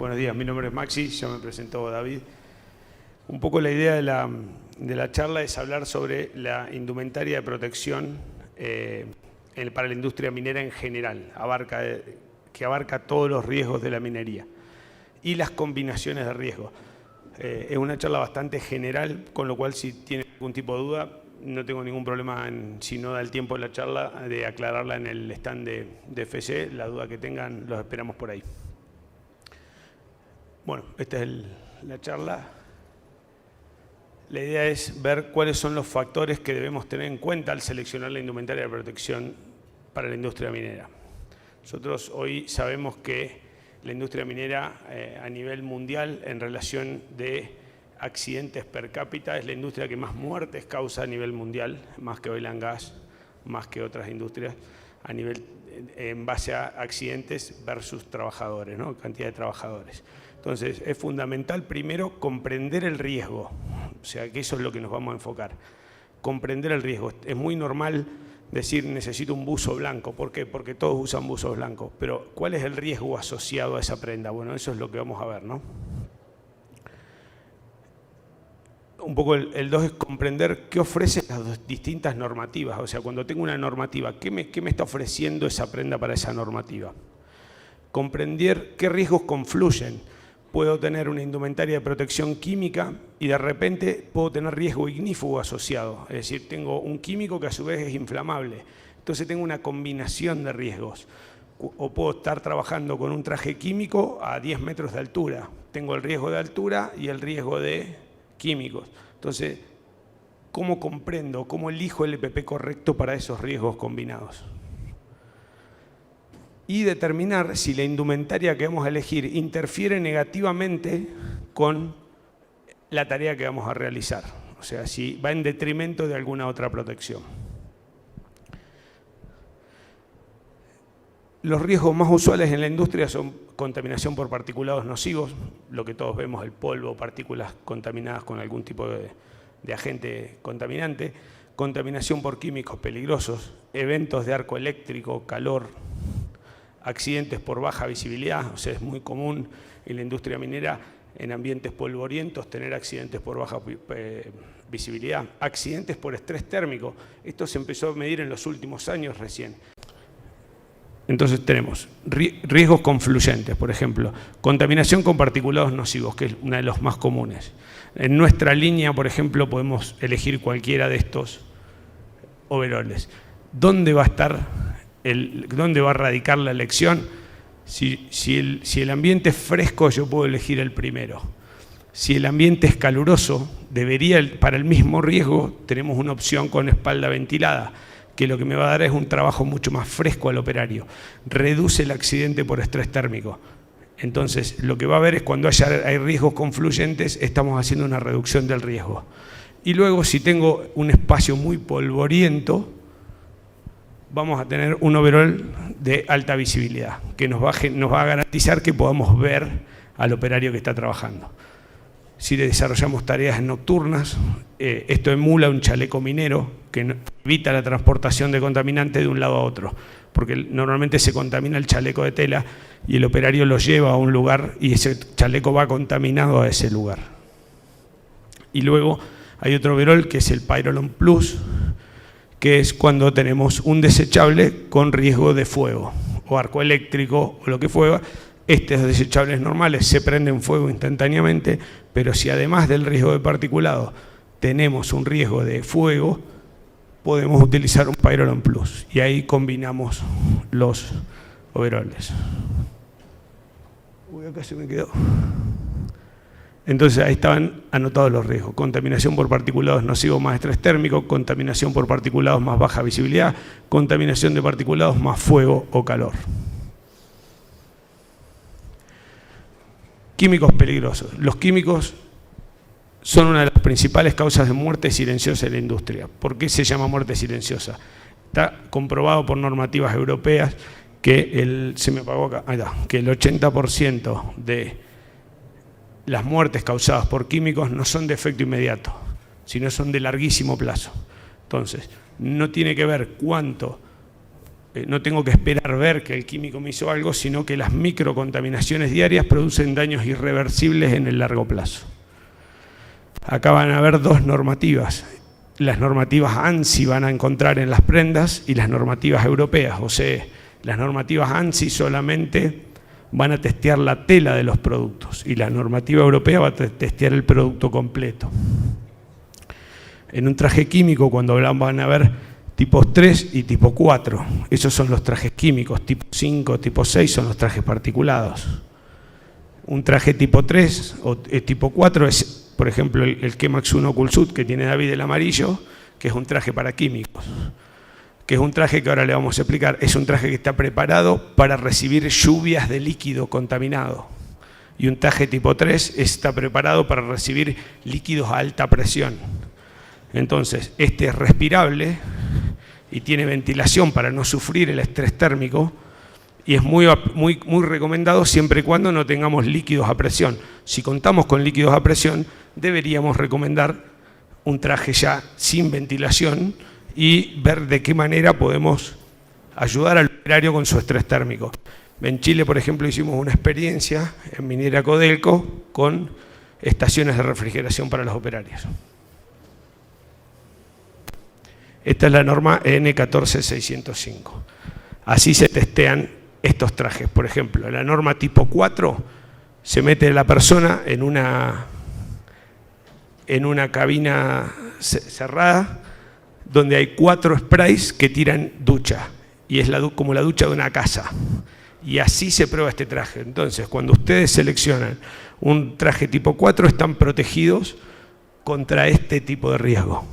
Buenos días, mi nombre es Maxi, ya me presentó David. Un poco la idea de la charla es hablar sobre la indumentaria de protección para la industria minera en general, que abarca todos los riesgos de la minería y las combinaciones de riesgos. Es una charla bastante general, con lo cual si tienen algún tipo de duda, no tengo ningún problema, si no da el tiempo de la charla, de aclararla en el stand de FC. La duda que tengan, los esperamos por ahí. Bueno, esta es la charla. La idea es ver cuáles son los factores que debemos tener en cuenta al seleccionar la indumentaria de protección para la industria minera. Nosotros hoy sabemos que la industria minera a nivel mundial, en relación de accidentes per cápita, es la industria que más muertes causa a nivel mundial, más que oil and gas, más que otras industrias, a nivel, en base a accidentes versus trabajadores, ¿no? Cantidad de trabajadores. Entonces, es fundamental primero comprender el riesgo, o sea, que eso es lo que nos vamos a enfocar. Comprender el riesgo. Es muy normal decir necesito un buzo blanco. ¿Por qué? Porque todos usan buzos blancos. Pero, ¿cuál es el riesgo asociado a esa prenda? Bueno, eso es lo que vamos a ver, ¿no? Un poco el 2 es comprender qué ofrecen las distintas normativas. O sea, cuando tengo una normativa, ¿qué me está ofreciendo esa prenda para esa normativa? Comprender qué riesgos confluyen. Puedo tener una indumentaria de protección química y de repente puedo tener riesgo ignífugo asociado. Es decir, tengo un químico que a su vez es inflamable. Entonces tengo una combinación de riesgos. O puedo estar trabajando con un traje químico a 10 metros de altura. Tengo el riesgo de altura y el riesgo de químicos. Entonces, ¿cómo comprendo, cómo elijo el EPP correcto para esos riesgos combinados? Y determinar si la indumentaria que vamos a elegir interfiere negativamente con la tarea que vamos a realizar. O sea, si va en detrimento de alguna otra protección. Los riesgos más usuales en la industria son contaminación por particulados nocivos, lo que todos vemos, el polvo, partículas contaminadas con algún tipo de agente contaminante, contaminación por químicos peligrosos, eventos de arco eléctrico, calor, accidentes por baja visibilidad. O sea, es muy común en la industria minera, en ambientes polvorientos, tener accidentes por baja visibilidad, accidentes por estrés térmico. Esto se empezó a medir en los últimos años recién. Entonces tenemos riesgos confluyentes, por ejemplo, contaminación con particulados nocivos, que es una de los más comunes. En nuestra línea, por ejemplo, podemos elegir cualquiera de estos overoles. ¿Dónde va a estar? ¿Dónde va a radicar la elección? Si el ambiente es fresco, yo puedo elegir el primero. Si el ambiente es caluroso, para el mismo riesgo, tenemos una opción con espalda ventilada, que lo que me va a dar es un trabajo mucho más fresco al operario. Reduce el accidente por estrés térmico. Entonces, lo que va a haber es cuando hay riesgos confluyentes, estamos haciendo una reducción del riesgo. Y luego, si tengo un espacio muy polvoriento, vamos a tener un overol de alta visibilidad, que nos va a garantizar que podamos ver al operario que está trabajando. Si desarrollamos tareas nocturnas, esto emula un chaleco minero que evita la transportación de contaminantes de un lado a otro, porque normalmente se contamina el chaleco de tela y el operario lo lleva a un lugar y ese chaleco va contaminado a ese lugar. Y luego hay otro overol que es el Pyrolon Plus, que es cuando tenemos un desechable con riesgo de fuego, o arco eléctrico, o lo que fuera. Estos desechables normales se prenden fuego instantáneamente, pero si además del riesgo de particulado tenemos un riesgo de fuego, podemos utilizar un Pyrolon Plus, y ahí combinamos los overoles. Uy, acá se me quedó. Entonces ahí estaban anotados los riesgos: contaminación por particulados nocivos más estrés térmico, contaminación por particulados más baja visibilidad, contaminación de particulados más fuego o calor. Químicos peligrosos. Los químicos son una de las principales causas de muerte silenciosa en la industria. ¿Por qué se llama muerte silenciosa? Está comprobado por normativas europeas que el 80% de las muertes causadas por químicos no son de efecto inmediato, sino son de larguísimo plazo. Entonces, no tiene que ver cuánto no tengo que esperar ver que el químico me hizo algo, sino que las microcontaminaciones diarias producen daños irreversibles en el largo plazo. Acá van a haber dos normativas. Las normativas ANSI van a encontrar en las prendas y las normativas europeas. O sea, las normativas ANSI solamente van a testear la tela de los productos y la normativa europea va a testear el producto completo. En un traje químico, cuando hablamos, van a ver tipos 3 y tipo 4. Esos son los trajes químicos. Tipo 5, tipo 6 son los trajes particulados. Un traje tipo 3 o tipo 4 es, por ejemplo, el Chemax 1 Cool Suit que tiene David, el amarillo, que es un traje para químicos. Que es un traje que ahora le vamos a explicar. Es un traje que está preparado para recibir lluvias de líquido contaminado. Y un traje tipo 3 está preparado para recibir líquidos a alta presión. Entonces, este es respirable y tiene ventilación para no sufrir el estrés térmico y es muy recomendado siempre y cuando no tengamos líquidos a presión. Si contamos con líquidos a presión, deberíamos recomendar un traje ya sin ventilación y ver de qué manera podemos ayudar al operario con su estrés térmico. En Chile, por ejemplo, hicimos una experiencia en Minera Codelco con estaciones de refrigeración para los operarios. Esta es la norma N14605. Así se testean estos trajes. Por ejemplo, en la norma tipo 4 se mete la persona en una cabina cerrada donde hay 4 sprays que tiran ducha. Y es como la ducha de una casa. Y así se prueba este traje. Entonces, cuando ustedes seleccionan un traje tipo 4, están protegidos contra este tipo de riesgo.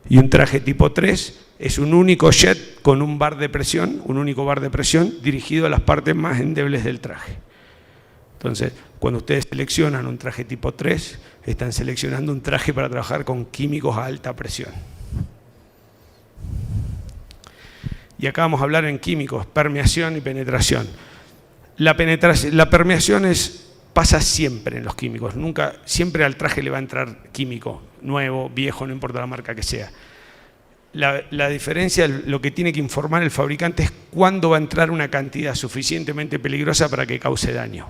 Y un traje tipo 3 es un único jet con un bar de presión, un único bar de presión dirigido a las partes más endebles del traje. Entonces, cuando ustedes seleccionan un traje tipo 3, están seleccionando un traje para trabajar con químicos a alta presión. Y acá vamos a hablar en químicos, permeación y penetración. La permeación pasa siempre en los químicos, siempre al traje le va a entrar químico, nuevo, viejo, no importa la marca que sea. La diferencia, lo que tiene que informar el fabricante es cuándo va a entrar una cantidad suficientemente peligrosa para que cause daño.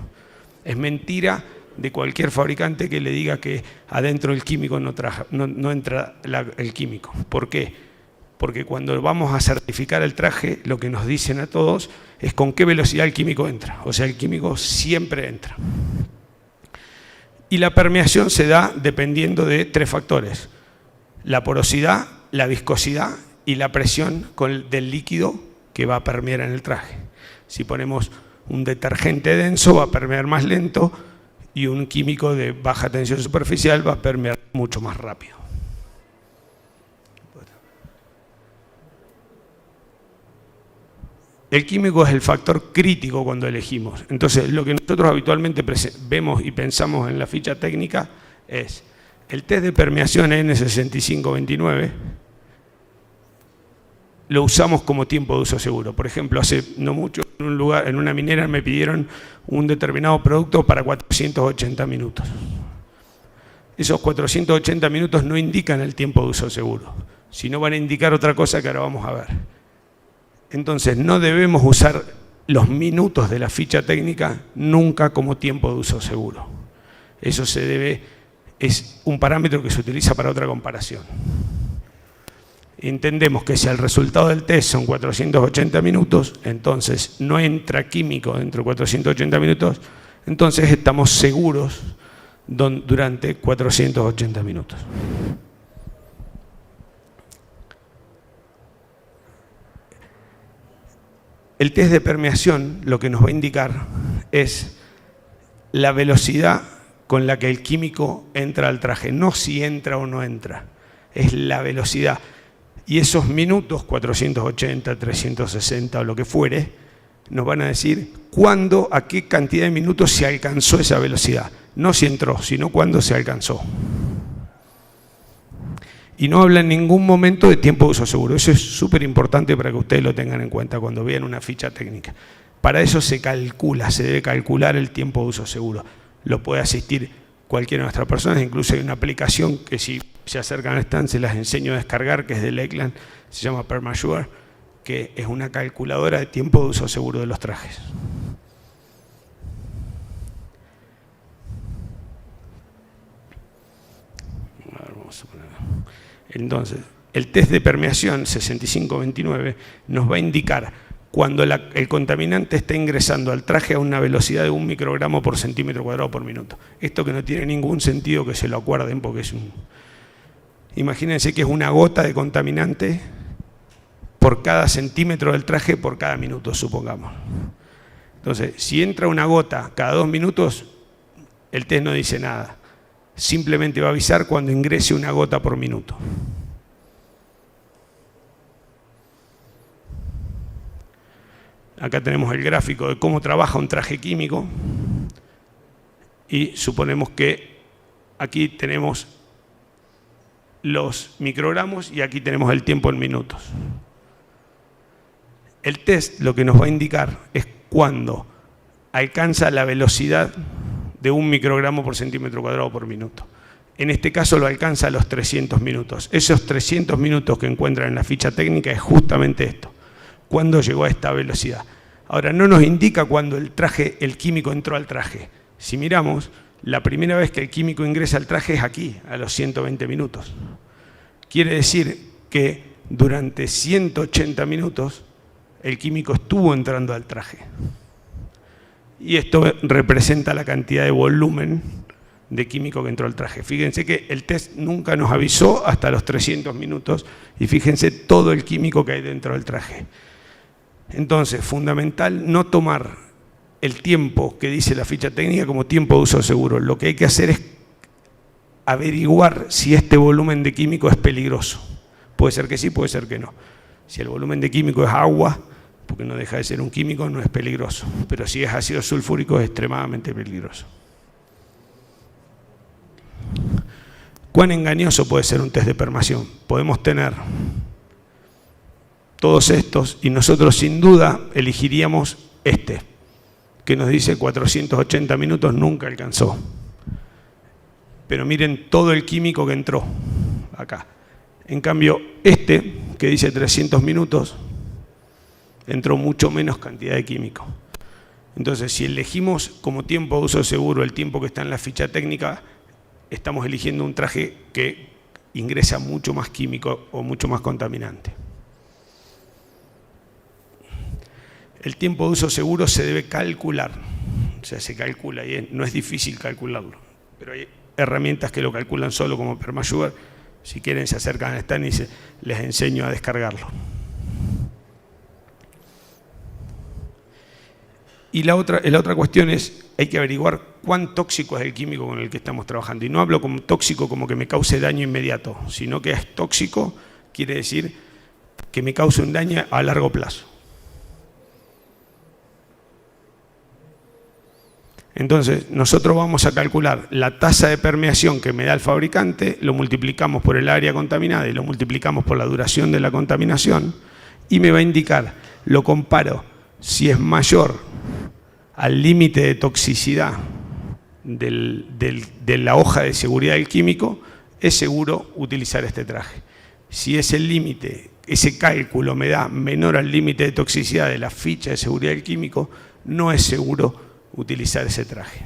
Es mentira de cualquier fabricante que le diga que adentro del químico no entra el químico. ¿Por qué? Porque cuando vamos a certificar el traje, lo que nos dicen a todos es con qué velocidad el químico entra. O sea, el químico siempre entra. Y la permeación se da dependiendo de 3 factores. La porosidad, la viscosidad y la presión del líquido que va a permear en el traje. Si ponemos un detergente denso, va a permear más lento y un químico de baja tensión superficial va a permear mucho más rápido. El químico es el factor crítico cuando elegimos. Entonces, lo que nosotros habitualmente vemos y pensamos en la ficha técnica es el test de permeación N6529, lo usamos como tiempo de uso seguro. Por ejemplo, hace no mucho en una minera me pidieron un determinado producto para 480 minutos. Esos 480 minutos no indican el tiempo de uso seguro, sino van a indicar otra cosa que ahora vamos a ver. Entonces, no debemos usar los minutos de la ficha técnica nunca como tiempo de uso seguro. Eso es un parámetro que se utiliza para otra comparación. Entendemos que si el resultado del test son 480 minutos, entonces no entra químico dentro de 480 minutos, entonces estamos seguros durante 480 minutos. El test de permeación lo que nos va a indicar es la velocidad con la que el químico entra al traje, no si entra o no entra, es la velocidad. Y esos minutos, 480, 360 o lo que fuere, nos van a decir cuándo, a qué cantidad de minutos se alcanzó esa velocidad. No si entró, sino cuándo se alcanzó. Y no habla en ningún momento de tiempo de uso seguro. Eso es súper importante para que ustedes lo tengan en cuenta cuando vean una ficha técnica. Para eso se debe calcular el tiempo de uso seguro. Lo puede asistir cualquiera de nuestras personas, incluso hay una aplicación que si se acercan al stand se las enseño a descargar, que es de Lakeland, se llama PermaSure, que es una calculadora de tiempo de uso seguro de los trajes. Entonces, el test de permeación 6529 nos va a indicar cuando el contaminante está ingresando al traje a una velocidad de 1 microgramo por centímetro cuadrado por minuto. Esto que no tiene ningún sentido que se lo acuerden porque es un... Imagínense que es una gota de contaminante por cada centímetro del traje por cada minuto, supongamos. Entonces, si entra una gota cada 2 minutos, el test no dice nada. Simplemente va a avisar cuando ingrese una gota por minuto. Acá tenemos el gráfico de cómo trabaja un traje químico y suponemos que aquí tenemos los microgramos y aquí tenemos el tiempo en minutos. El test lo que nos va a indicar es cuando alcanza la velocidad de 1 microgramo por centímetro cuadrado por minuto. En este caso lo alcanza a los 300 minutos. Esos 300 minutos que encuentran en la ficha técnica es justamente esto. ¿Cuándo llegó a esta velocidad? Ahora, no nos indica cuándo el químico entró al traje. Si miramos, la primera vez que el químico ingresa al traje es aquí, a los 120 minutos. Quiere decir que durante 180 minutos el químico estuvo entrando al traje. Y esto representa la cantidad de volumen de químico que entró al traje. Fíjense que el test nunca nos avisó hasta los 300 minutos y fíjense todo el químico que hay dentro del traje. Entonces, fundamental no tomar el tiempo que dice la ficha técnica como tiempo de uso seguro. Lo que hay que hacer es averiguar si este volumen de químico es peligroso. Puede ser que sí, puede ser que no. Si el volumen de químico es agua, porque no deja de ser un químico, no es peligroso. Pero si es ácido sulfúrico es extremadamente peligroso. ¿Cuán engañoso puede ser un test de permeación? Podemos tener todos estos y nosotros sin duda elegiríamos este, que nos dice 480 minutos, nunca alcanzó. Pero miren todo el químico que entró acá. En cambio, este, que dice 300 minutos, entró mucho menos cantidad de químico. Entonces, si elegimos como tiempo de uso seguro el tiempo que está en la ficha técnica, estamos eligiendo un traje que ingresa mucho más químico o mucho más contaminante. El tiempo de uso seguro se debe calcular, o sea, se calcula y no es difícil calcularlo, pero hay herramientas que lo calculan solo como PermaSugar. Si quieren se acercan al stand y les enseño a descargarlo. Y la otra cuestión es, hay que averiguar cuán tóxico es el químico con el que estamos trabajando. Y no hablo como tóxico como que me cause daño inmediato, sino que es tóxico, quiere decir que me cause un daño a largo plazo. Entonces, nosotros vamos a calcular la tasa de permeación que me da el fabricante, lo multiplicamos por el área contaminada y lo multiplicamos por la duración de la contaminación y me va a indicar, lo comparo, si es mayor al límite de toxicidad de la hoja de seguridad del químico, es seguro utilizar este traje. Si ese límite, ese cálculo me da menor al límite de toxicidad de la ficha de seguridad del químico, no es seguro utilizar ese traje.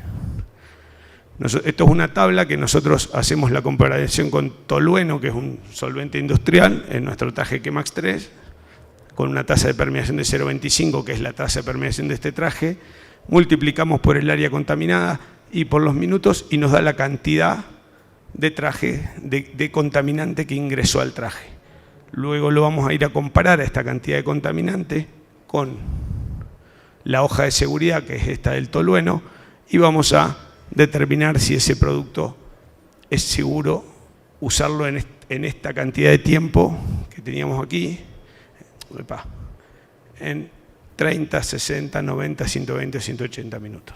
Esto es una tabla que nosotros hacemos la comparación con tolueno, que es un solvente industrial, en nuestro traje Chemax 3, con una tasa de permeación de 0,25, que es la tasa de permeación de este traje, multiplicamos por el área contaminada y por los minutos y nos da la cantidad de traje, de contaminante que ingresó al traje. Luego lo vamos a ir a comparar a esta cantidad de contaminante con la hoja de seguridad, que es esta del tolueno, y vamos a determinar si ese producto es seguro usarlo en esta cantidad de tiempo que teníamos aquí, en 30, 60, 90, 120, 180 minutos.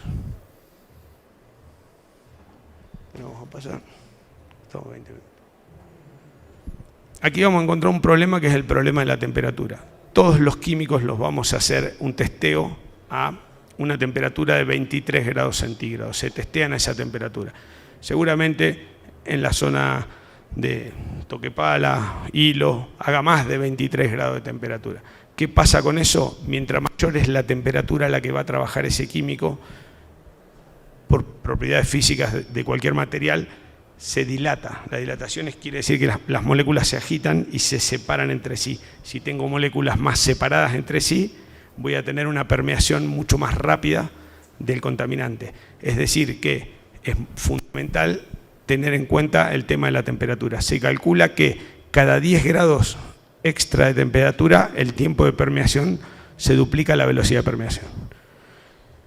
Vamos a pasar. Estamos 20 minutos. Aquí vamos a encontrar un problema que es el problema de la temperatura. Todos los químicos los vamos a hacer un testeo a una temperatura de 23 grados centígrados. Se testean a esa temperatura. Seguramente en la zona de Toquepala, Hilo, haga más de 23 grados de temperatura. ¿Qué pasa con eso? Mientras mayor es la temperatura a la que va a trabajar ese químico, por propiedades físicas de cualquier material, se dilata. La dilatación quiere decir que las moléculas se agitan y se separan entre sí. Si tengo moléculas más separadas entre sí, voy a tener una permeación mucho más rápida del contaminante. Es decir, que es fundamental tener en cuenta el tema de la temperatura. Se calcula que cada 10 grados extra de temperatura, el tiempo de permeación se duplica la velocidad de permeación.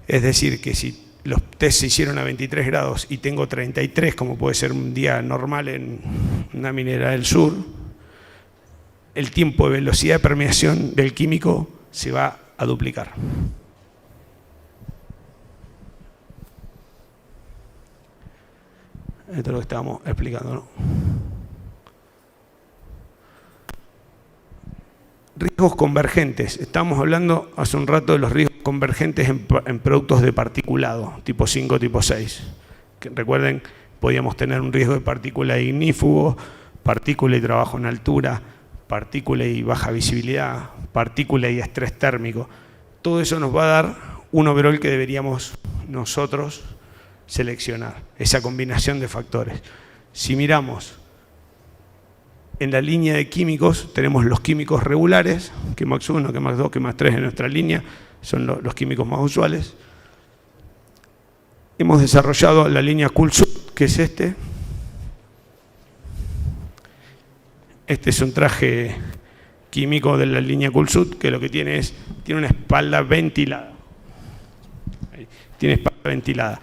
Es decir, que si los test se hicieron a 23 grados y tengo 33, como puede ser un día normal en una minera del sur, el tiempo de velocidad de permeación del químico se va a duplicar. Esto es lo que estábamos explicando, ¿no? Riesgos convergentes. Estábamos hablando hace un rato de los riesgos convergentes en productos de particulado, tipo 5, tipo 6. Que recuerden, podíamos tener un riesgo de partícula ignífugo, partícula y trabajo en altura, partícula y baja visibilidad, partícula y estrés térmico. Todo eso nos va a dar un overall que deberíamos nosotros seleccionar, esa combinación de factores. Si miramos en la línea de químicos, tenemos los químicos regulares, Qmax 1, Qmax 2, Qmax 3 en nuestra línea, son los químicos más usuales. Hemos desarrollado la línea Coolsuit, que es este. Este es un traje químico de la línea Coolsuit, que lo que tiene una espalda ventilada. Tiene espalda ventilada.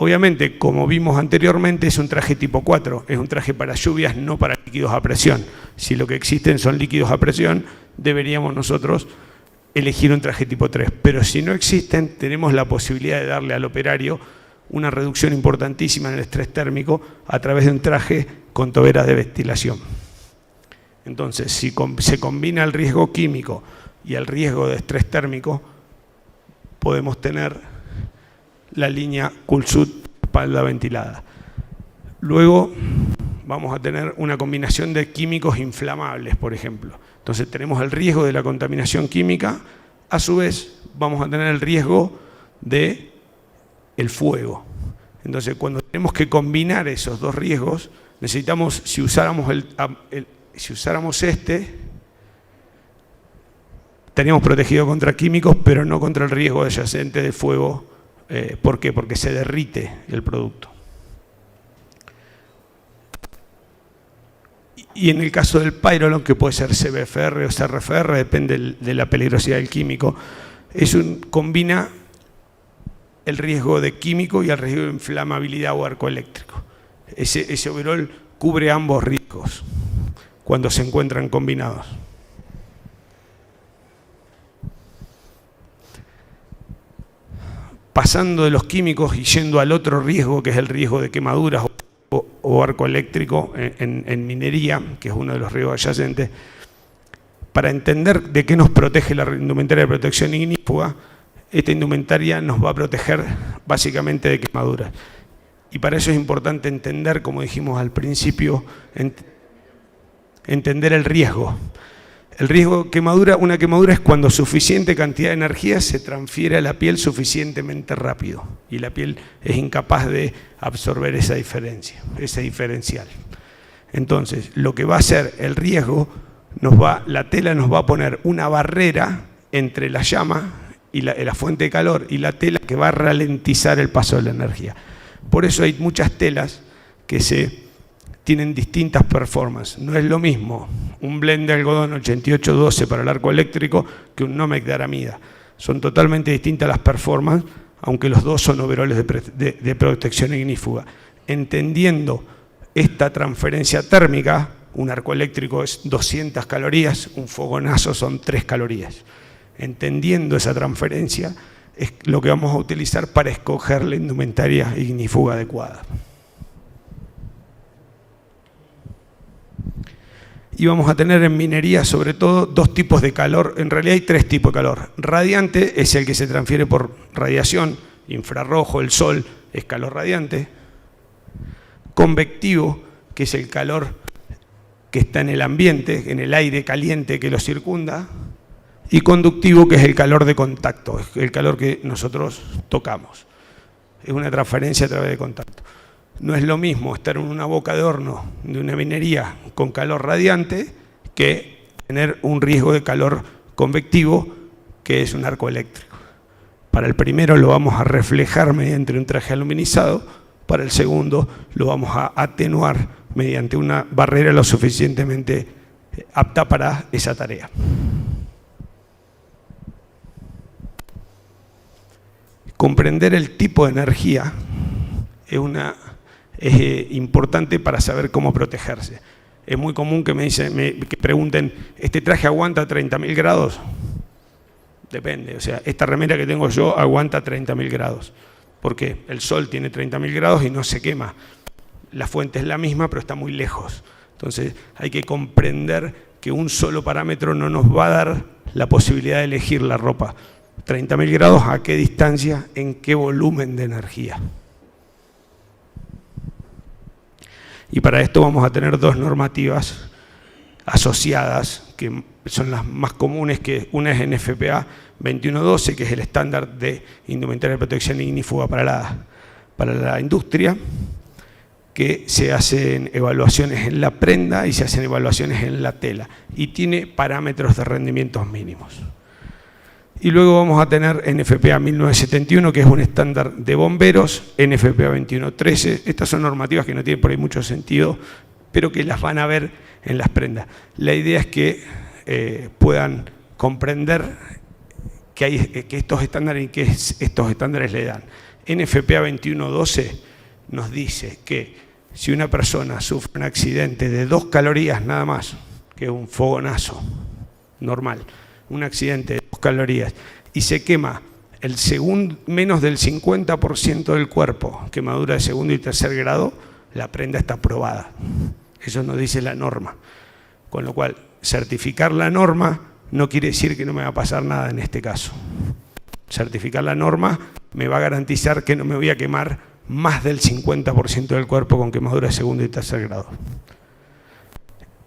Obviamente, como vimos anteriormente, es un traje tipo 4, es un traje para lluvias, no para líquidos a presión. Si lo que existen son líquidos a presión, deberíamos nosotros elegir un traje tipo 3. Pero si no existen, tenemos la posibilidad de darle al operario una reducción importantísima en el estrés térmico a través de un traje con toberas de ventilación. Entonces, si se combina el riesgo químico y el riesgo de estrés térmico, podemos tener la línea Coolsuit espalda ventilada. Luego vamos a tener una combinación de químicos inflamables, por ejemplo. Entonces tenemos el riesgo de la contaminación química, a su vez vamos a tener el riesgo del fuego. Entonces cuando tenemos que combinar esos dos riesgos, necesitamos, si usáramos estaríamos protegidos contra químicos, pero no contra el riesgo adyacente de fuego. ¿Por qué? Porque se derrite el producto. Y en el caso del Pyrolon, que puede ser CBFR o CRFR, depende de la peligrosidad del químico, combina el riesgo de químico y el riesgo de inflamabilidad o arco eléctrico. Ese overall cubre ambos riesgos cuando se encuentran combinados. Pasando de los químicos y yendo al otro riesgo, que es el riesgo de quemaduras o arco eléctrico en minería, que es uno de los riesgos adyacentes, para entender de qué nos protege la indumentaria de protección ignífuga, esta indumentaria nos va a proteger básicamente de quemaduras. Y para eso es importante entender, como dijimos al principio, entender el riesgo. El riesgo de quemadura, una quemadura es cuando suficiente cantidad de energía se transfiere a la piel suficientemente rápido y la piel es incapaz de absorber esa diferencia, ese diferencial. Entonces, lo que va a hacer el riesgo, la tela nos va a poner una barrera entre la llama y la fuente de calor y la tela que va a ralentizar el paso de la energía. Por eso hay muchas telas que tienen distintas performances. No es lo mismo un blend de algodón 8812 para el arco eléctrico que un Nomex de aramida. Son totalmente distintas las performances, aunque los dos son overoles de protección ignífuga. Entendiendo esta transferencia térmica, un arco eléctrico es 200 calorías, un fogonazo son 3 calorías. Entendiendo esa transferencia, es lo que vamos a utilizar para escoger la indumentaria ignífuga adecuada. Y vamos a tener en minería sobre todo dos tipos de calor, en realidad hay tres tipos de calor. Radiante es el que se transfiere por radiación, infrarrojo, el sol es calor radiante. Convectivo, que es el calor que está en el ambiente, en el aire caliente que lo circunda. y conductivo, que es el calor de contacto, es el calor que nosotros tocamos. Es una transferencia a través de contacto. No es lo mismo estar en una boca de horno de una minería con calor radiante que tener un riesgo de calor convectivo, que es un arco eléctrico. Para el primero lo vamos a reflejar mediante un traje aluminizado, para el segundo lo vamos a atenuar mediante una barrera lo suficientemente apta para esa tarea. Comprender el tipo de energía es importante para saber cómo protegerse. Es muy común que que pregunten, ¿este traje aguanta 30.000 grados? Depende, o sea, esta remera que tengo yo aguanta 30.000 grados. Porque el sol tiene 30.000 grados y no se quema. La fuente es la misma, pero está muy lejos. Entonces hay que comprender que un solo parámetro no nos va a dar la posibilidad de elegir la ropa. 30.000 grados, ¿a qué distancia? ¿En qué volumen de energía? Y para esto vamos a tener dos normativas asociadas, que son las más comunes, que una es NFPA 2112, que es el estándar de indumentaria de protección ignífuga para la industria, que se hacen evaluaciones en la prenda y se hacen evaluaciones en la tela, y tiene parámetros de rendimientos mínimos. Y luego vamos a tener NFPA 1971, que es un estándar de bomberos, NFPA 2113. Estas son normativas que no tienen por ahí mucho sentido, pero que las van a ver en las prendas. La idea es que puedan comprender que estos estándares y que estos estándares le dan. NFPA 2112 nos dice que si una persona sufre un accidente de 2 calorías nada más, que es un fogonazo normal, un accidente de 2 calorías, y se quema menos del 50% del cuerpo, quemadura de segundo y tercer grado, la prenda está aprobada. Eso nos dice la norma. Con lo cual, certificar la norma no quiere decir que no me va a pasar nada en este caso. Certificar la norma me va a garantizar que no me voy a quemar más del 50% del cuerpo con quemadura de segundo y tercer grado.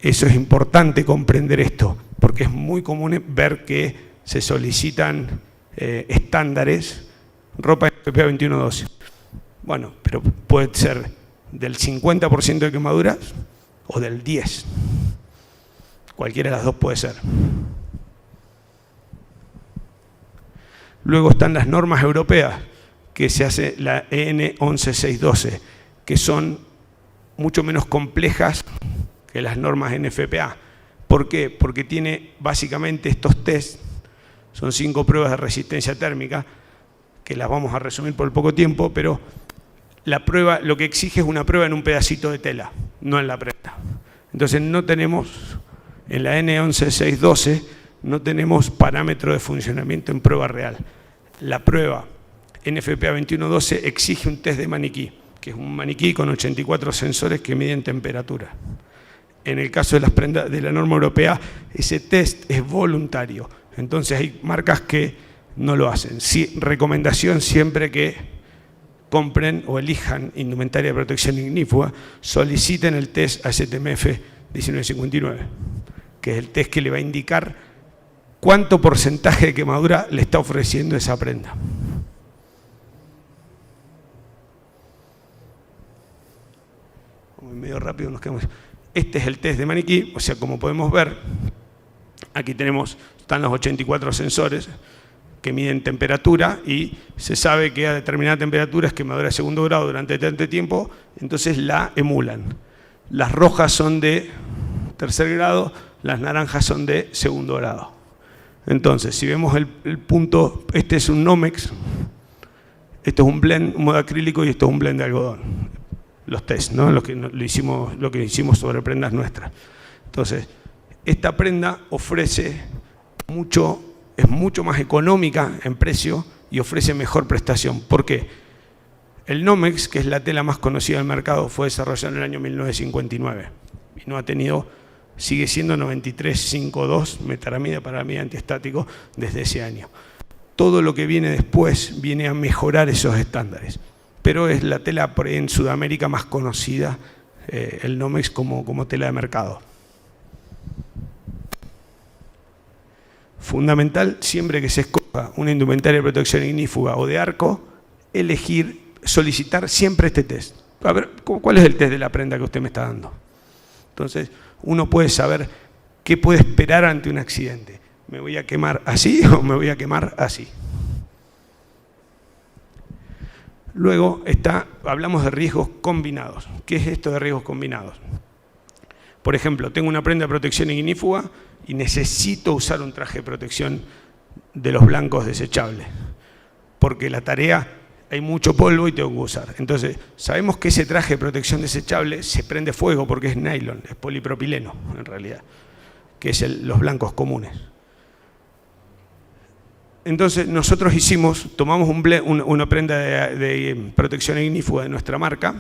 Eso es importante comprender esto, porque es muy común ver que se solicitan estándares, ropa NFPA 2112. Bueno, pero puede ser del 50% de quemaduras o del 10%. Cualquiera de las dos puede ser. Luego están las normas europeas, que se hace la EN 11612, que son mucho menos complejas que las normas NFPA. ¿Por qué? Porque tiene básicamente estos test, son 5 pruebas de resistencia térmica, que las vamos a resumir por poco tiempo, pero la prueba, lo que exige es una prueba en un pedacito de tela, no en la prenda. Entonces no tenemos, en la N11612, no tenemos parámetro de funcionamiento en prueba real. La prueba NFPA 2112 exige un test de maniquí, que es un maniquí con 84 sensores que miden temperatura. En el caso de las prendas de la norma europea, ese test es voluntario. Entonces hay marcas que no lo hacen. Sí, recomendación siempre que compren o elijan indumentaria de protección ignífuga, soliciten el test ASTM-F 1959, que es el test que le va a indicar cuánto porcentaje de quemadura le está ofreciendo esa prenda. Medio rápido nos quedamos. Este es el test de maniquí, o sea, como podemos ver, aquí están los 84 sensores que miden temperatura y se sabe que a determinada temperatura es quemadura de segundo grado durante tanto tiempo, entonces la emulan. Las rojas son de tercer grado, las naranjas son de segundo grado. Entonces, si vemos el punto, este es un Nomex, esto es un blend, un modo acrílico y esto es un blend de algodón. Los test, ¿no? Lo que hicimos sobre prendas nuestras. Entonces, esta prenda ofrece es mucho más económica en precio y ofrece mejor prestación. ¿Por qué? El Nomex, que es la tela más conocida del mercado, fue desarrollado en el año 1959 y no ha tenido, sigue siendo 9352 metaramida para mí antiestático desde ese año. Todo lo que viene después viene a mejorar esos estándares, pero es la tela en Sudamérica más conocida, el Nomex como tela de mercado. Fundamental, siempre que se escoja una indumentaria de protección ignífuga o de arco, solicitar siempre este test. A ver, ¿cuál es el test de la prenda que usted me está dando? Entonces, uno puede saber qué puede esperar ante un accidente. ¿Me voy a quemar así o me voy a quemar así? Luego hablamos de riesgos combinados. ¿Qué es esto de riesgos combinados? Por ejemplo, tengo una prenda de protección ignífuga y necesito usar un traje de protección de los blancos desechables, porque la tarea, hay mucho polvo y tengo que usar. Entonces, sabemos que ese traje de protección desechable se prende fuego porque es nylon, es polipropileno en realidad, que es los blancos comunes. Entonces, nosotros tomamos una prenda de protección ignífuga de nuestra marca,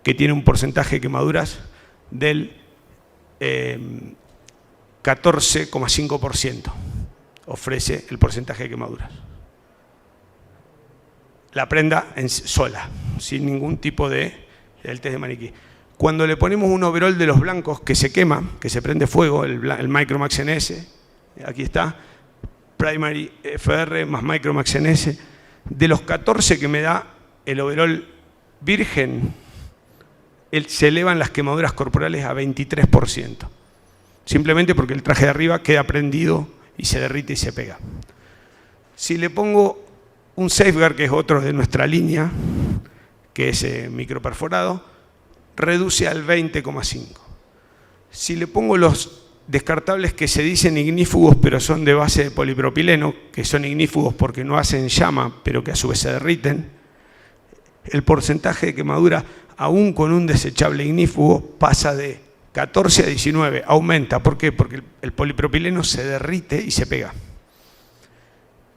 que tiene un porcentaje de quemaduras del 14,5%. Ofrece el porcentaje de quemaduras. La prenda sola, sin ningún tipo del test de maniquí. Cuando le ponemos un overol de los blancos que se quema, que se prende fuego, el Micromax NS, aquí está, Primary FR más Micromax NS, de los 14 que me da el overol virgen, se elevan las quemaduras corporales a 23%. Simplemente porque el traje de arriba queda prendido y se derrite y se pega. Si le pongo un Safeguard, que es otro de nuestra línea, que es microperforado, reduce al 20,5%. Si le pongo los descartables que se dicen ignífugos, pero son de base de polipropileno, que son ignífugos porque no hacen llama, pero que a su vez se derriten, el porcentaje de quemadura, aún con un desechable ignífugo, pasa de 14 a 19, aumenta. ¿Por qué? Porque el polipropileno se derrite y se pega.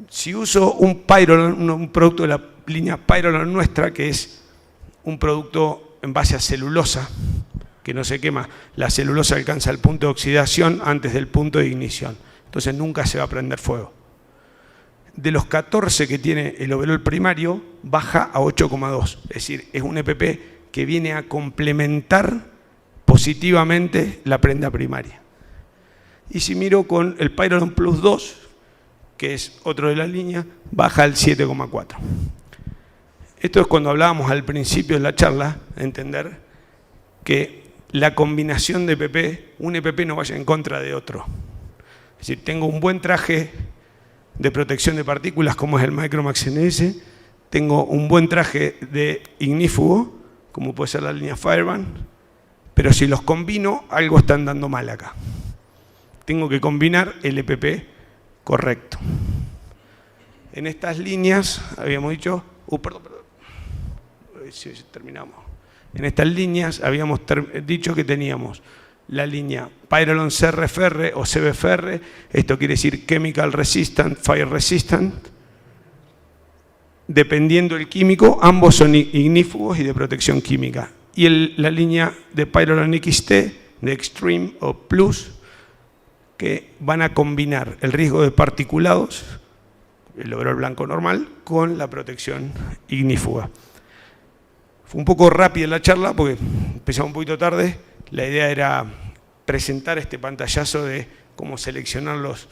Si uso un Pyrolon, un producto de la línea Pyrolon nuestra, que es un producto en base a celulosa, que no se quema, la celulosa alcanza el punto de oxidación antes del punto de ignición. Entonces nunca se va a prender fuego. De los 14 que tiene el overol primario, baja a 8,2. Es decir, es un EPP que viene a complementar positivamente la prenda primaria. Y si miro con el Pyrolon Plus 2, que es otro de la línea, baja al 7,4. Esto es cuando hablábamos al principio de la charla, de entender que la combinación de EPP, un EPP no vaya en contra de otro. Es decir, tengo un buen traje de protección de partículas como es el Micromax NS, tengo un buen traje de ignífugo, como puede ser la línea Fireband, pero si los combino, algo está andando mal acá. Tengo que combinar el EPP correcto. En estas líneas, habíamos dicho... perdón. Si terminamos. En estas líneas habíamos dicho que teníamos la línea Pyrolon CRFR o CBFR, esto quiere decir Chemical Resistant, Fire Resistant. Dependiendo del químico, ambos son ignífugos y de protección química. Y la línea de Pyrolon XT, de Extreme o Plus, que van a combinar el riesgo de particulados, el overol blanco normal, con la protección ignífuga. Fue un poco rápida la charla porque empezamos un poquito tarde. La idea era presentar este pantallazo de cómo seleccionar los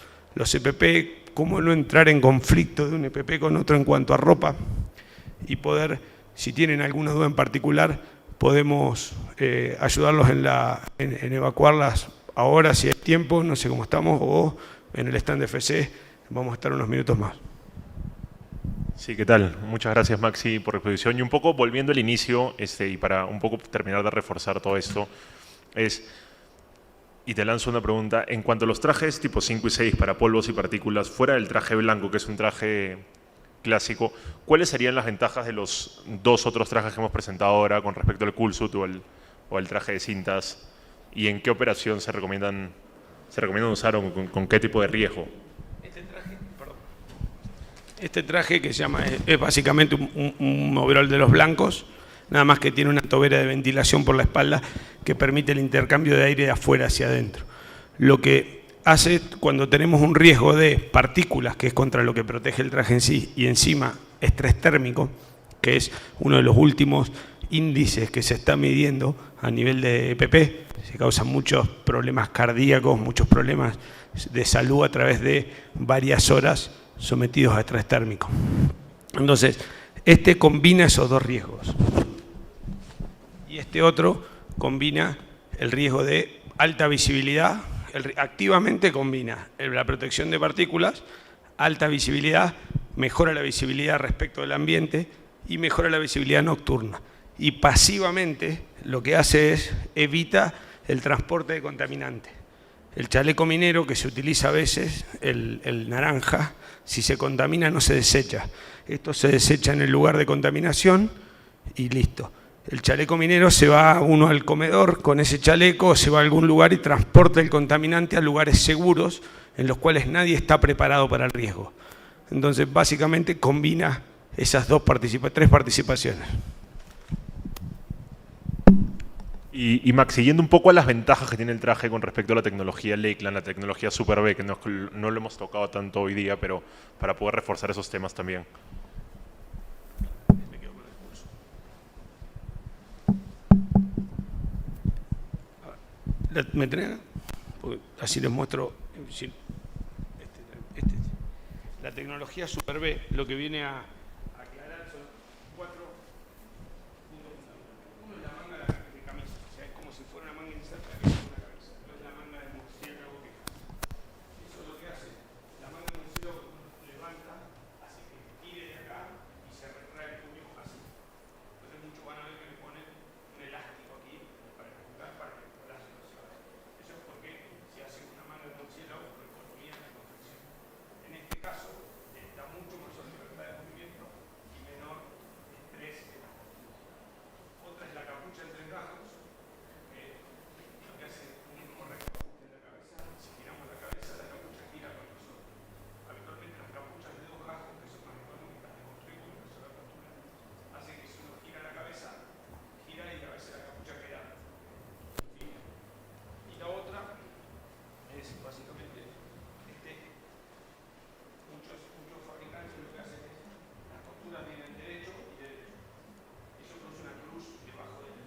EPP, cómo no entrar en conflicto de un EPP con otro en cuanto a ropa y poder, si tienen alguna duda en particular, podemos ayudarlos en evacuarlas ahora si hay tiempo, no sé cómo estamos, o en el stand de FC vamos a estar unos minutos más. Sí, ¿qué tal? Muchas gracias, Maxi, por la exposición. Y un poco volviendo al inicio, y para un poco terminar de reforzar todo esto, y te lanzo una pregunta, en cuanto a los trajes tipo 5 y 6 para polvos y partículas, fuera del traje blanco, que es un traje clásico, ¿cuáles serían las ventajas de los dos otros trajes que hemos presentado ahora con respecto al Coolsuit o al traje de cintas? ¿Y en qué operación se recomiendan usar o con qué tipo de riesgo? Este traje que se llama, es básicamente un overol de los blancos, nada más que tiene una tobera de ventilación por la espalda que permite el intercambio de aire de afuera hacia adentro. Lo que hace cuando tenemos un riesgo de partículas, que es contra lo que protege el traje en sí, y encima estrés térmico, que es uno de los últimos índices que se está midiendo a nivel de EPP. Se causan muchos problemas cardíacos, muchos problemas de salud a través de varias horas sometidos a estrés térmico. Entonces, este combina esos dos riesgos. Y este otro combina el riesgo de alta visibilidad, activamente combina la protección de partículas, alta visibilidad, mejora la visibilidad respecto del ambiente y mejora la visibilidad nocturna. Y pasivamente lo que hace es evita el transporte de contaminantes. El chaleco minero que se utiliza a veces, el naranja, si se contamina no se desecha. Esto se desecha en el lugar de contaminación y listo. El chaleco minero se va uno al comedor con ese chaleco, se va a algún lugar y transporta el contaminante a lugares seguros en los cuales nadie está preparado para el riesgo. Entonces, básicamente combina esas tres participaciones. Y Max, siguiendo un poco a las ventajas que tiene el traje con respecto a la tecnología Lakeland, la tecnología Super B, que no lo hemos tocado tanto hoy día, pero para poder reforzar esos temas también. ¿Me tenés? Así les muestro. La tecnología Super B lo que viene a aclarar son 4 puntos fundamentales. Uno es la manga de camisa, o sea, es como si fuera una manga inserta que es una camisa. No es la manga de murciélago que eso es lo que hace. La manga de murciélago levanta, hace que tire de acá y se retrae el puño así. Entonces muchos van a ver que le ponen un elástico aquí para ejecutar para que el brazo no se vaya. Eso es porque si hace una manga de murciélago reconstruye la confección. En este caso, da mucho mayor libertad de movimiento y menor estrés en la postura. Otra es la capucha entre encajos, que lo que hace un correcto ajuste en la cabeza. Si giramos la cabeza, la capucha gira con nosotros. Habitualmente las capuchas de 2 ajos, que son más económicas de construir con una sola postura, hacen que si uno gira la cabeza, gira y a veces la capucha queda fija. Y la otra es básicamente muchos fabricantes lo que hacen es las costuras vienen derecho y derecho. Eso produce una cruz debajo del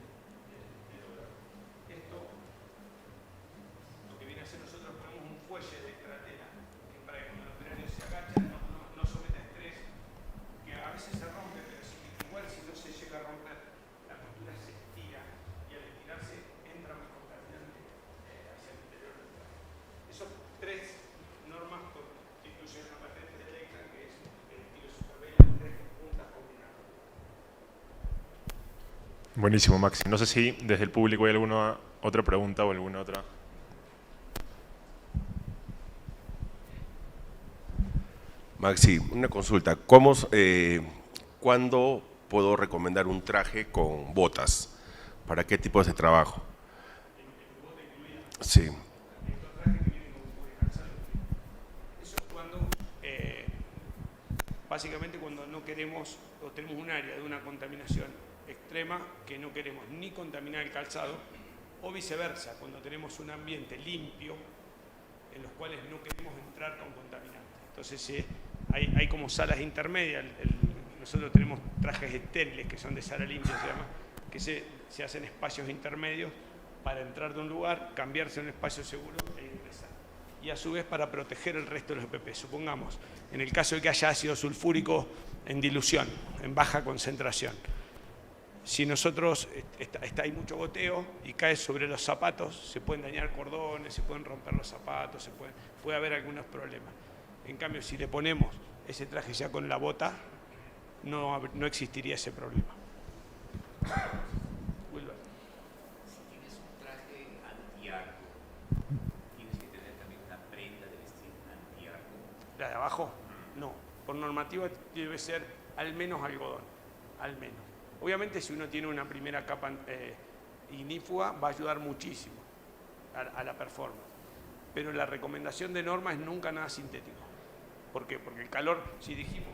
obrador. Esto, lo que viene a hacer nosotros, ponemos un fuelle de estratela que para que cuando el operario se agacha no someta estrés, que a veces se rompe, pero igual si no se llega a romper, la costura se estira y al estirarse entra más contaminante hacia el interior del traje. Esos 3 normas que incluyen una patente de Lakeland, que es el estilo Super B, las 3 puntas combinadas. Buenísimo, Max. No sé si desde el público hay alguna otra pregunta o alguna otra. Maxi, una consulta. ¿Cuándo puedo recomendar un traje con botas? ¿Para qué tipos de trabajo? Sí. Eso es cuando, básicamente cuando no queremos o tenemos un área de una contaminación extrema que no queremos ni contaminar el calzado, o viceversa, cuando tenemos un ambiente limpio en los cuales no queremos entrar con contaminantes. Entonces hay como salas intermedias. Nosotros tenemos trajes estériles que son de sala limpia, se llama, que se hacen espacios intermedios para entrar de un lugar, cambiarse a un espacio seguro e ingresar. Y a su vez para proteger el resto de los EPP. Supongamos, en el caso de que haya ácido sulfúrico en dilución, en baja concentración. Si nosotros hay mucho goteo y cae sobre los zapatos, se pueden dañar cordones, se pueden romper los zapatos, puede haber algunos problemas. En cambio, si le ponemos ese traje ya con la bota, no existiría ese problema. Si tienes un traje antiarco, tienes que tener también una prenda de vestir antiarco. ¿La de abajo? No. Por normativa debe ser al menos algodón, al menos. Obviamente si uno tiene una primera capa ignífuga va a ayudar muchísimo a la performance. Pero la recomendación de norma es nunca nada sintético. ¿Por qué? Porque el calor, si dijimos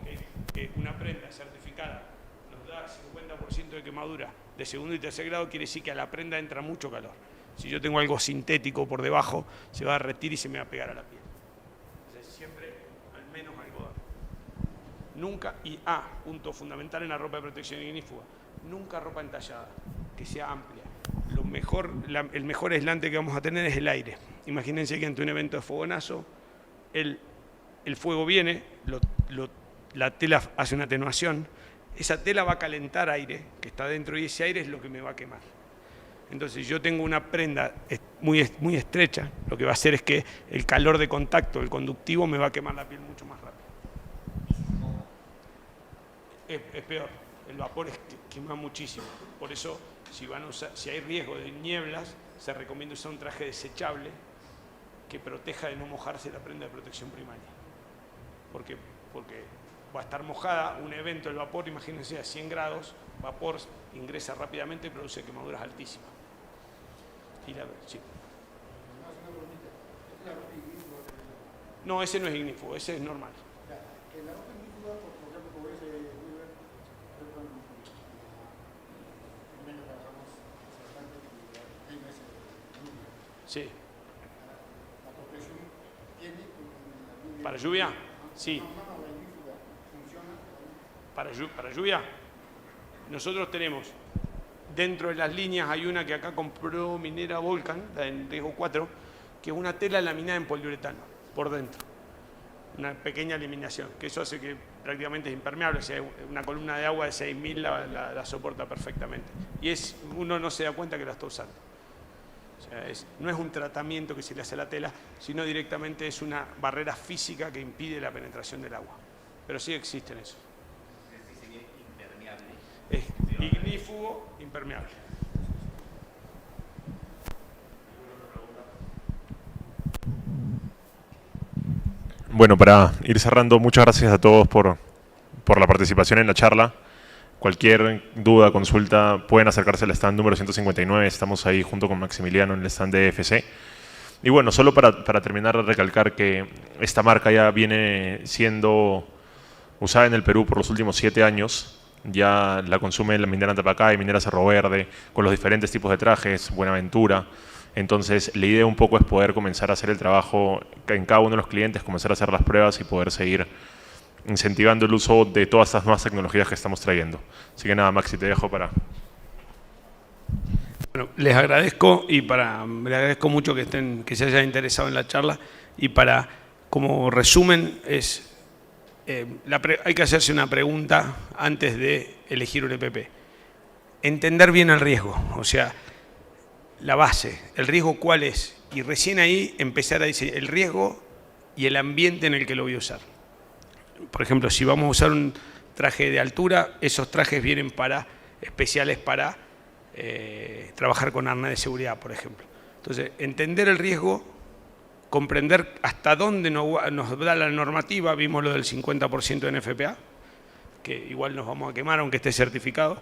que una prenda certificada nos da 50% de quemadura de segundo y tercer grado, quiere decir que a la prenda entra mucho calor. Si yo tengo algo sintético por debajo, se va a derretir y se me va a pegar a la piel. Entonces siempre al menos algodón. Nunca, punto fundamental en la ropa de protección ignífuga, nunca ropa entallada, que sea amplia. El mejor aislante que vamos a tener es el aire. Imagínense que ante un evento de fogonazo, el fuego viene, la tela hace una atenuación, esa tela va a calentar aire que está dentro y ese aire es lo que me va a quemar. Entonces, si yo tengo una prenda muy estrecha, lo que va a hacer es que el calor de contacto, el conductivo, me va a quemar la piel mucho más rápido. Es peor, el vapor quema muchísimo. Por eso, si hay riesgo de nieblas, se recomienda usar un traje desechable que proteja de no mojarse la prenda de protección primaria. Porque va a estar mojada, un evento, el vapor, imagínense, a 100 grados, vapor ingresa rápidamente y produce quemaduras altísimas. Sí. No, ese no es ignífugo, ese es normal. Sí. ¿Para lluvia? Sí. ¿Para lluvia? Nosotros tenemos, dentro de las líneas hay una que acá compró Minera Volcan, la en riesgo 4, que es una tela laminada en poliuretano, por dentro. Una pequeña eliminación, que eso hace que prácticamente es impermeable. O sea, una columna de agua de 6.000 la soporta perfectamente. Y uno no se da cuenta que la está usando. O sea, no es un tratamiento que se le hace a la tela, sino directamente es una barrera física que impide la penetración del agua. Pero sí existen eso. Sería impermeable. Es ignífugo impermeable. Bueno, para ir cerrando, muchas gracias a todos por la participación en la charla. Cualquier duda, consulta, pueden acercarse al stand número 159. Estamos ahí junto con Maximiliano en el stand de EFC. Y bueno, solo para terminar, recalcar que esta marca ya viene siendo usada en el Perú por los últimos 7 años. Ya la consume la minera Antapacay, minera Cerro Verde, con los diferentes tipos de trajes, Buenaventura. Entonces, la idea un poco es poder comenzar a hacer el trabajo en cada uno de los clientes, comenzar a hacer las pruebas y poder seguir incentivando el uso de todas estas nuevas tecnologías que estamos trayendo. Así que nada, Maxi, te dejo para... Bueno, les agradezco les agradezco mucho que se hayan interesado en la charla y como resumen hay que hacerse una pregunta antes de elegir un EPP. Entender bien el riesgo, o sea, la base, el riesgo cuál es, y recién ahí empezar a decir el riesgo y el ambiente en el que lo voy a usar. Por ejemplo, si vamos a usar un traje de altura, esos trajes vienen especiales para trabajar con arnés de seguridad, por ejemplo. Entonces, entender el riesgo, comprender hasta dónde nos da la normativa, vimos lo del 50% en FPA, que igual nos vamos a quemar aunque esté certificado,